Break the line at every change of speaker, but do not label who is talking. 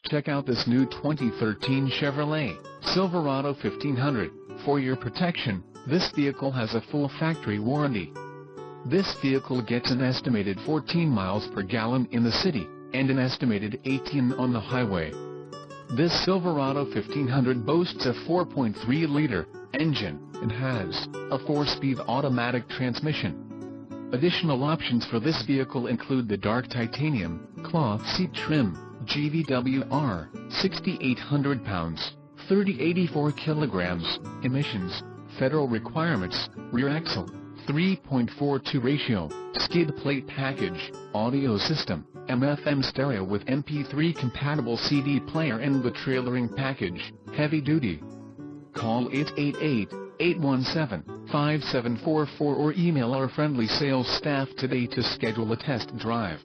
Check out this new 2013 Chevrolet Silverado 1500. For your protection, this vehicle has a full factory warranty. This vehicle gets an estimated 14 miles per gallon in the city, and an estimated 18 on the highway. This Silverado 1500 boasts a 4.3-liter engine, and has a 4-speed automatic transmission. Additional options for this vehicle include the dark titanium cloth seat trim, GVWR, 6,800 pounds, 3084 kilograms, emissions, federal requirements, rear axle, 3.42 ratio, skid plate package, audio system, AM/FM stereo with MP3 compatible CD player and the trailering package, heavy duty. Call 888-817-5744 or email our friendly sales staff today to schedule a test drive.